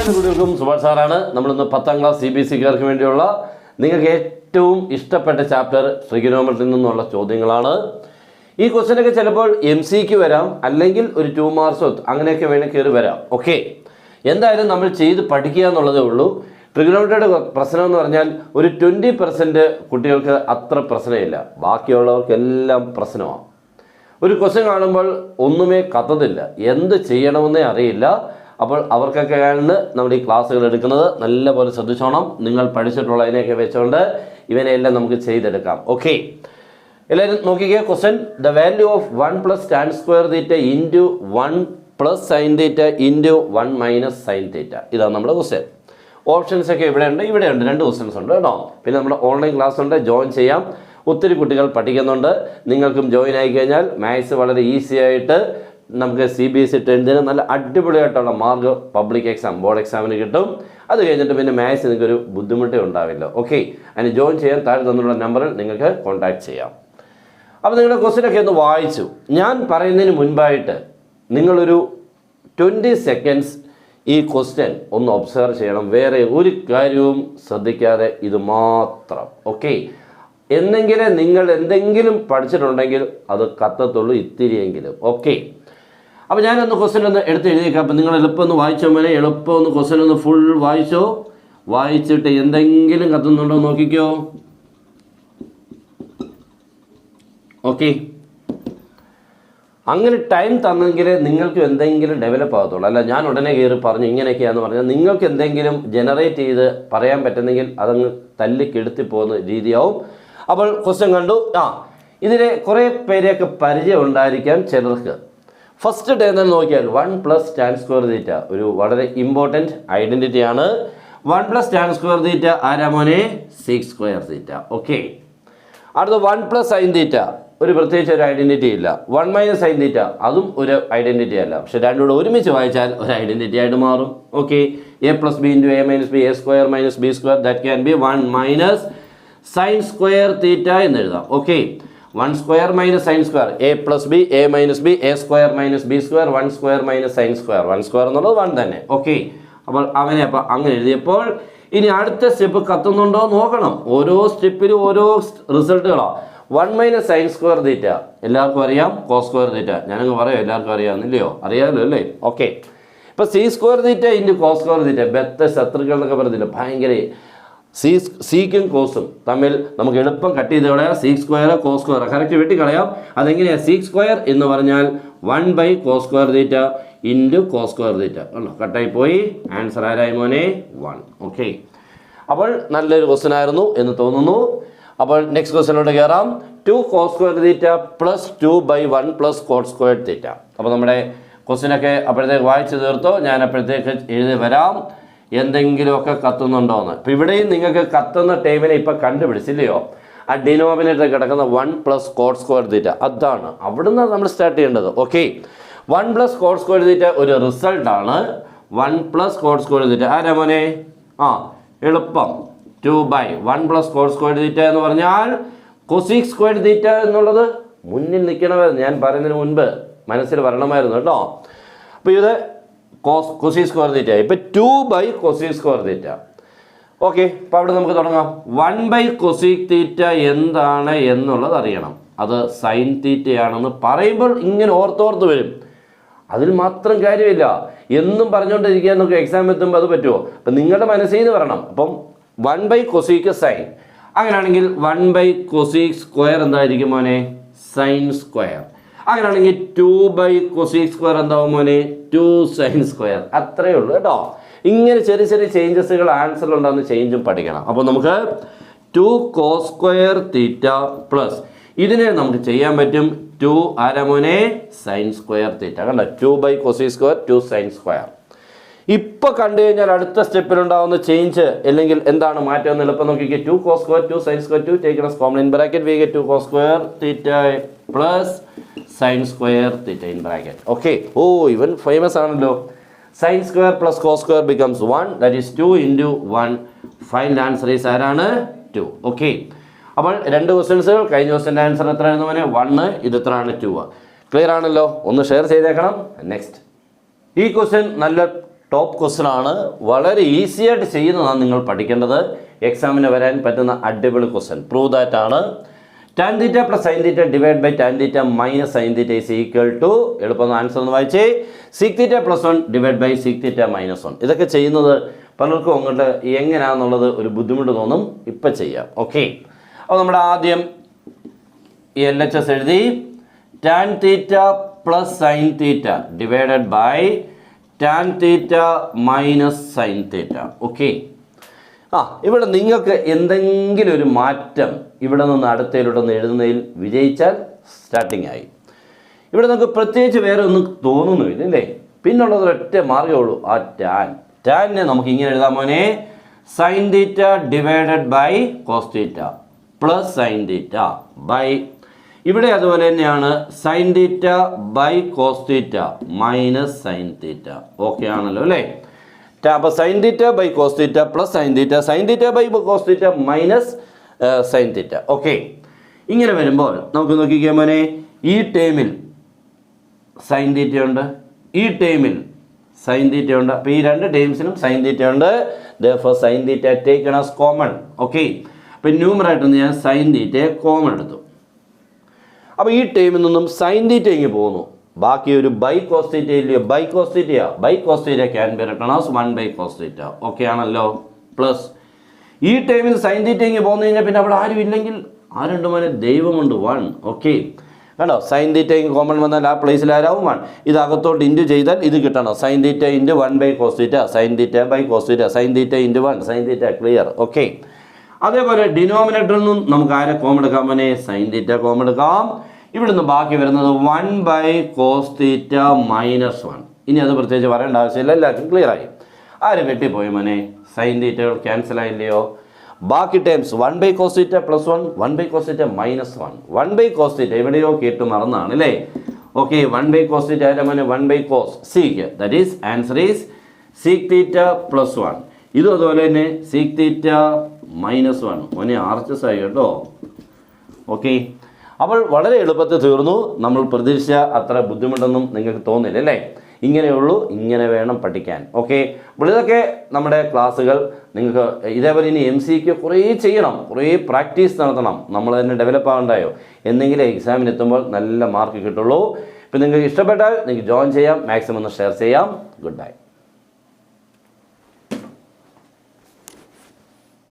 കുട്ടികൾക്കും സുഭാഷ് സാറാണ്. നമ്മളിന്ന് 10ാം ക്ലാസ് CBSEക്കാർക്ക് വേണ്ടിയുള്ള നിങ്ങൾക്ക് ഏറ്റവും ഇഷ്ടപ്പെട്ട ചാപ്റ്റർ ട്രിഗണോമെട്രിയിൽ നിന്നുള്ള ചോദ്യങ്ങളാണ്. ഈ ക്വസ്റ്റ്യനൊക്കെ ചിലപ്പോൾ MCക്ക് വരാം, അല്ലെങ്കിൽ ഒരു 2 മാർക്സോ അങ്ങനെയൊക്കെ വേണേൽ കയറി വരാം. ഓക്കെ, എന്തായാലും നമ്മൾ ചെയ്ത് പഠിക്കുക എന്നുള്ളതേ ഉള്ളൂ. ട്രിഗണോമെട്രിയുടെ പ്രശ്നം എന്ന് പറഞ്ഞാൽ ഒരു 20% കുട്ടികൾക്ക് അത്ര പ്രശ്നമില്ല, ബാക്കിയുള്ളവർക്കെല്ലാം പ്രശ്നമാണ്. ഒരു ക്വസ്റ്റ്യൻ കാണുമ്പോൾ ഒന്നുമേ കത്തത്തില്ല, എന്ത് ചെയ്യണമെന്നേ അറിയില്ല. അപ്പോൾ അവർക്കൊക്കെയാണ് നമ്മൾ ഈ ക്ലാസ്സുകൾ എടുക്കുന്നത്. നല്ലപോലെ ശ്രദ്ധിച്ചോണം. നിങ്ങൾ പഠിച്ചിട്ടുള്ളതിനെയൊക്കെ വെച്ചുകൊണ്ട് ഇവനെല്ലാം നമുക്ക് ചെയ്തെടുക്കാം. ഓക്കെ, എല്ലാവരും നോക്കിക്കേ. Question: the value of 1 + tan square theta into 1 + sin theta into 1 - sin theta. ഇതാണ് നമ്മുടെ ക്വസ്റ്റ്യൻ. ഓപ്ഷൻസ് ഒക്കെ ഇവിടെയുണ്ട്, 2 ക്വസ്റ്റ്യൻസ് ഉണ്ട് കേട്ടോ. പിന്നെ നമ്മുടെ ഓൺലൈൻ ക്ലാസ് ഉണ്ട്, ജോയിൻ ചെയ്യാം. ഒത്തിരി കുട്ടികൾ പഠിക്കുന്നുണ്ട്. നിങ്ങൾക്കും ജോയിൻ ആയി കഴിഞ്ഞാൽ മാത്സ് വളരെ ഈസി ആയിട്ട് നമുക്ക് CBSE 10ന് നല്ല അടിപൊളിയായിട്ടുള്ള മാർക്ക് പബ്ലിക് എക്സാം, ബോർഡ് എക്സാമിന് കിട്ടും. അത് കഴിഞ്ഞിട്ട് പിന്നെ മാത്സ് നിങ്ങൾക്കൊരു ബുദ്ധിമുട്ടേ ഉണ്ടാവില്ല. ഓക്കെ, അതിന് ജോയിൻ ചെയ്യാൻ താഴെ തന്നുള്ള നമ്പറിൽ നിങ്ങൾക്ക് കോൺടാക്ട് ചെയ്യാം. അപ്പോൾ നിങ്ങളുടെ ക്വസ്റ്റ്യനൊക്കെ ഒന്ന് വായിച്ചു. ഞാൻ പറയുന്നതിന് മുൻപായിട്ട് നിങ്ങളൊരു 20 സെക്കൻഡ്സ് ഈ ക്വസ്റ്റ്യൻ ഒന്ന് ഒബ്സർവ് ചെയ്യണം. വേറെ ഒരു കാര്യവും ശ്രദ്ധിക്കാതെ ഇത് മാത്രം. ഓക്കെ, എന്നെങ്കിലും നിങ്ങൾ എന്തെങ്കിലും പഠിച്ചിട്ടുണ്ടെങ്കിൽ അത് കത്തത്തുള്ളൂ, ഇത്തിരിയെങ്കിലും. ഓക്കെ, അപ്പോൾ ഞാനൊന്ന് ക്വസ്റ്റ്യൻ ഒന്ന് എടുത്ത് എഴുതിയേക്കാം. അപ്പം നിങ്ങൾ എളുപ്പം ഒന്ന് വായിച്ചോ മോനെ, എളുപ്പം ഒന്ന് ക്വസ്റ്റ്യൻ ഒന്ന് ഫുൾ വായിച്ചോ. വായിച്ചിട്ട് എന്തെങ്കിലും കത്തുന്നുണ്ടോ നോക്കിക്കോ. ഓക്കെ, അങ്ങനെ ടൈം തന്നെങ്കിൽ നിങ്ങൾക്ക് എന്തെങ്കിലും ഡെവലപ്പ് ആകത്തുള്ളൂ. അല്ല ഞാൻ ഉടനെ കയറി പറഞ്ഞു ഇങ്ങനെയൊക്കെയാണെന്ന് പറഞ്ഞാൽ നിങ്ങൾക്ക് എന്തെങ്കിലും ജനറേറ്റ് ചെയ്ത് പറയാൻ പറ്റുന്നെങ്കിൽ അതങ്ങ് തല്ലിക്കെടുത്തി പോകുന്ന രീതിയാവും. അപ്പോൾ ക്വസ്റ്റ്യൻ കണ്ടു. ഇതിലെ കുറേ പേരെയൊക്കെ പരിചയം ഉണ്ടായിരിക്കാം ചിലർക്ക്. ഫസ്റ്റ് ഡേ തന്നെ നോക്കിയാൽ 1 + tan square theta ഒരു വളരെ ഇമ്പോർട്ടൻറ്റ് ഐഡൻറ്റിറ്റിയാണ്. 1 + tan square theta ആരാ മോനെ? sec square theta. ഓക്കെ, അടുത്ത 1 + sin theta ഒരു പ്രത്യേകിച്ച് ഒരു ഐഡൻറ്റിറ്റി ഇല്ല. 1 - sin theta അതും ഒരു ഐഡൻറ്റിറ്റി അല്ല, പക്ഷെ രണ്ടും കൂടെ ഒരുമിച്ച് വായിച്ചാൽ ഒരു ഐഡൻറ്റിറ്റി ആയിട്ട് മാറും. Okay, a + b × a - b a² - b² that can be 1 - sin square theta എന്ന് എഴുതാം. Okay, 1² - sin square, a + b a - b a² - b² 1² - sin square, 1² എന്നുള്ളത് 1 തന്നെ. ഓക്കെ, അപ്പോൾ അവനെ അപ്പോൾ അങ്ങനെ എഴുതിയപ്പോൾ ഇനി അടുത്ത സ്റ്റെപ്പ് കത്തുന്നുണ്ടോ നോക്കണം. ഓരോ സ്റ്റെപ്പിലും ഓരോ റിസൾട്ടുകളാണ്. 1 - sin square theta എല്ലാവർക്കും അറിയാം, cos square theta ഞാനങ്ങ് പറയാം, എല്ലാവർക്കും അറിയാമെന്നില്ലയോ? അറിയാമല്ലോ അല്ലേ? ഓക്കെ, ഇപ്പോൾ c square theta × cos square theta ബെത്ത ശത്രുക്കൾ എന്നൊക്കെ പറഞ്ഞില്ല, ഭയങ്കര സീക്കും കോസും തമ്മിൽ നമുക്ക് എളുപ്പം കട്ട് ചെയ്ത് കളയാം. sec square cos square correct വെട്ടിക്കളയാം. അതെങ്ങനെയാണ്? sec square എന്ന് പറഞ്ഞാൽ 1/cos square theta × cos square theta ഉള്ളൂ. കട്ടായി പോയി. ആൻസർ ആരായി മോനെ? 1. ഓക്കെ, അപ്പോൾ നല്ലൊരു ക്വസ്റ്റ്യൻ ആയിരുന്നു എന്ന് തോന്നുന്നു. അപ്പോൾ നെക്സ്റ്റ് ക്വസ്റ്റ്യനിലോട്ട് കയറാം. 2 cos square theta + 2/1 + cot square theta. അപ്പോൾ നമ്മുടെ ക്വസ്റ്റ്യനൊക്കെ അപ്പോഴത്തേക്ക് വായിച്ച് തീർത്തോ? ഞാൻ അപ്പോഴത്തേക്ക് എഴുതി വരാം എന്തെങ്കിലുമൊക്കെ കത്തുന്നുണ്ടോ എന്ന്. ഇപ്പോൾ ഇവിടെയും നിങ്ങൾക്ക് കത്തുന്ന ടൈമിനെ ഇപ്പോൾ കണ്ടുപിടിച്ചില്ലയോ? ആ ഡിനോമിനേറ്റർ കിടക്കുന്ന 1 + cot square theta അതാണ് അവിടുന്ന് നമ്മൾ സ്റ്റാർട്ട് ചെയ്യേണ്ടത്. ഓക്കെ, 1 + cot square theta ഒരു റിസൾട്ടാണ്. 1 + cot square theta ആരാ മോനെ? എളുപ്പം 2/1 + cot square theta എന്ന് പറഞ്ഞാൽ cosec square theta എന്നുള്ളത് മുന്നിൽ നിൽക്കണമായിരുന്നു. ഞാൻ പറയുന്നതിന് മുൻപ് മനസ്സിൽ വരണമായിരുന്നു കേട്ടോ. അപ്പോൾ ഇത് cosec square theta, ഇപ്പോൾ 2/cosec square theta. ഓക്കെ, അപ്പോൾ അവിടെ നമുക്ക് തുടങ്ങാം. 1/cosec theta എന്താണ് എന്നുള്ളത് അറിയണം. അത് sin theta ആണെന്ന് പറയുമ്പോൾ ഇങ്ങനെ ഓർത്തോർത്ത് വരും. അതിൽ മാത്രം കാര്യമില്ല, എന്നും പറഞ്ഞുകൊണ്ടിരിക്കുക നമുക്ക് എക്സാം എത്തുമ്പോൾ അത് പറ്റുമോ? അപ്പം നിങ്ങളുടെ മനസ്സിൽ നിന്ന് വരണം. അപ്പം 1/cosec sin, അങ്ങനെയാണെങ്കിൽ 1/cosec square എന്തായിരിക്കും മോനെ? sin square. അങ്ങനെയാണെങ്കിൽ 2/cosec square എന്താവും മോനെ? 2 sin square. അത്രയേ ഉള്ളൂ കേട്ടോ. ഇങ്ങനെ ചെറിയ ചെറിയ ചേഞ്ചസുകൾ ആൻസറിലുണ്ടാകുന്ന ചേഞ്ചും പഠിക്കണം. അപ്പോൾ നമുക്ക് 2 cos square theta പ്ലസ് ഇതിനെ നമുക്ക് ചെയ്യാൻ പറ്റും 2 ആരാ മോനെ? sin square theta. കണ്ടോ? 2/cosec square 2 sin square. ഇപ്പോൾ കണ്ടു കഴിഞ്ഞാൽ അടുത്ത സ്റ്റെപ്പിലുണ്ടാകുന്ന ചേഞ്ച് അല്ലെങ്കിൽ എന്താണ് മാറ്റം എന്ന് എളുപ്പം നോക്കിക്കുക. 2 cos square 2 sin square 2 taken as common in bracket we get 2 cos square theta plus sin square theta in bracket. Okay, even famous ആണല്ലോ. sin square plus cos square becomes 1, that is 2 × 1. Final answer is ആരാണ്? 2. Okay, അപ്പോൾ 2 ക്വസ്റ്റ്യൻസുകൾ. കഴിഞ്ഞ ക്വസ്റ്റ്യൻ്റെ answer എത്രയായിരുന്നു മോനെ? 1. ഇത് എത്രയാണ്? 2. Clear ആണല്ലോ? ഒന്ന് ഷെയർ ചെയ്തേക്കണം. നെക്സ്റ്റ്, ഈ ക്വസ്റ്റ്യൻ നല്ല ടോപ്പ് ക്വസ്റ്റൻ ആണ്, വളരെ ഈസി ആയിട്ട് ചെയ്യുന്നതാണ് നിങ്ങൾ പഠിക്കേണ്ടത്. എക്സാമിന് വരാൻ പറ്റുന്ന അടിപൊളി ക്വസ്റ്റൻ. പ്രൂവ് ദാറ്റ് ആണ്. Tan theta plus sine theta divide by tan theta minus sine theta is equal to, എളുപ്പം ആൻസർ ഒന്ന് വായിച്ചേ, sec theta plus 1 divide by sec theta minus 1. ഇതൊക്കെ ചെയ്യുന്നത് പലർക്കും അങ്ങോട്ട് എങ്ങനെയാണെന്നുള്ളത് ഒരു ബുദ്ധിമുട്ട് തോന്നും. ഇപ്പം ചെയ്യാം. ഓക്കെ, അപ്പോൾ നമ്മുടെ ആദ്യം LHS എഴുതി. Tan theta plus sine theta divided by tan theta minus sine theta. Okay, ഇവിടെ നിങ്ങൾക്ക് എന്തെങ്കിലും ഒരു മാറ്റം ഇവിടെ നിന്ന് അടുത്തയിലോട്ടൊന്ന് എഴുതുന്നതിൽ വിജയിച്ചാൽ സ്റ്റാർട്ടിംഗ് ആയി. ഇവിടെ നമുക്ക് പ്രത്യേകിച്ച് വേറെ ഒന്നും തോന്നുന്നുമില്ല അല്ലേ. പിന്നുള്ളത് ഒരൊറ്റ മാർഗ്ഗമേ ഉള്ളൂ, ആ ടാനിനെ നമുക്ക് ഇങ്ങനെ എഴുതാൻ മോനെ, sine theta divided by cos theta plus sine theta by, ഇവിടെ അതുപോലെ തന്നെയാണ് sine theta by cos theta minus sine theta. Okay ആണല്ലോ അല്ലേ. അപ്പോൾ sine theta by cos theta plus sine theta by cos theta minus sine theta. Okay, ഇങ്ങനെ വരുമ്പോൾ നമുക്ക് നോക്കിക്കാൻ മോനെ, ഈ ടേമിൽ സൈൻ തീറ്റയുണ്ട്, ഈ ടേമിൽ സൈൻ തീറ്റയുണ്ട്. അപ്പോൾ ഈ രണ്ട് ടേംസിനും സൈൻ തീറ്റയുണ്ട്. therefore sine theta taken as common. Okay, അപ്പോൾ ന്യൂമറായിട്ടൊന്ന് ഞാൻ സൈൻ തീറ്റയെ കോമൺ എടുത്തു. അപ്പോൾ ഈ ടേമിൽ നിന്നും സൈൻ തീറ്റ ഇങ്ങനെ പോകുന്നു. ബാക്കി ഒരു ബൈ കോസ് തീറ്റ ഇല്ലയോ, by cos theta can be written as 1 by cos theta. Okay ആണല്ലോ. പ്ലസ് ഈ ടൈമിൽ സൈൻ തീറ്റ ഇങ്ങനെ പോന്നു കഴിഞ്ഞാൽ പിന്നെ അവിടെ ആരും ഇല്ലെങ്കിൽ ആരുണ്ട് മോനെ, ദൈവമുണ്ട്, 1. ഓക്കെ, കണ്ടോ, സൈൻ തീറ്റ കോമൺ വന്നാൽ ആ പ്ലേസിൽ ആരാവും 1. ഇത് അകത്തോട്ട് ഇൻറ്റു ചെയ്താൽ ഇത് കിട്ടണം, sine theta into 1 by cos theta, sine theta by cos theta, sine theta into 1, sine theta. Clear. Okay, അതേപോലെ ഡിനോമിനേറ്ററിൽ നിന്നും നമുക്ക് ആരെ കോമൺ എടുക്കാം മോനെ, സൈൻ തീറ്റ കോമൺ എടുക്കാം. ഇവിടുന്ന് ബാക്കി വരുന്നത് 1 ബൈ കോസ് തീറ്റ മൈനസ് 1. ഇനി അത് പ്രത്യേകിച്ച് പറയേണ്ട ആവശ്യമില്ല, എല്ലാവർക്കും ക്ലിയർ ആയി. ആര് വെട്ടിപ്പോയി മോനെ, സൈൻ തീറ്റ ക്യാൻസൽ ആയില്ലയോ. ബാക്കി times 1 by cos theta plus 1, 1 by cos theta minus 1, 1 by cos theta എവിടെയോ കേട്ട് മറന്നാണ് അല്ലേ. ഓക്കെ, 1 ബൈ കോസ് തീറ്റ ആരുടെ മോനെ, 1 by cos sec, that is answer is sec theta plus 1. ഇതും അതുപോലെ തന്നെ സീക്ക് തീറ്റ മൈനസ് 1. മോനെ ആർച്ചസ് ആയി കേട്ടോ. ഓക്കെ, അപ്പോൾ വളരെ എളുപ്പത്തിൽ തീർന്നു. നമ്മൾ പ്രതീക്ഷിച്ച അത്ര ബുദ്ധിമുട്ടൊന്നും നിങ്ങൾക്ക് തോന്നില്ല അല്ലേ. ഇങ്ങനെയുള്ളൂ, ഇങ്ങനെ വേണം പഠിക്കാൻ. ഓക്കെ, അപ്പോൾ ഇതൊക്കെ നമ്മുടെ ക്ലാസ്സുകൾ നിങ്ങൾക്ക് ഇതേപോലെ ഇനി MCQ കുറേ ചെയ്യണം, കുറേ പ്രാക്ടീസ് നടത്തണം, നമ്മൾ തന്നെ ഡെവലപ്പ് ആകണ്ടായോ, എന്നെങ്കിലും എക്സാമിന് എത്തുമ്പോൾ നല്ല മാർക്ക് കിട്ടുള്ളൂ. ഇപ്പം നിങ്ങൾക്ക് ഇഷ്ടപ്പെട്ടാൽ നിങ്ങൾക്ക് ജോയിൻ ചെയ്യാം, മാക്സിമം ഒന്ന് ഷെയർ ചെയ്യാം. Good bye.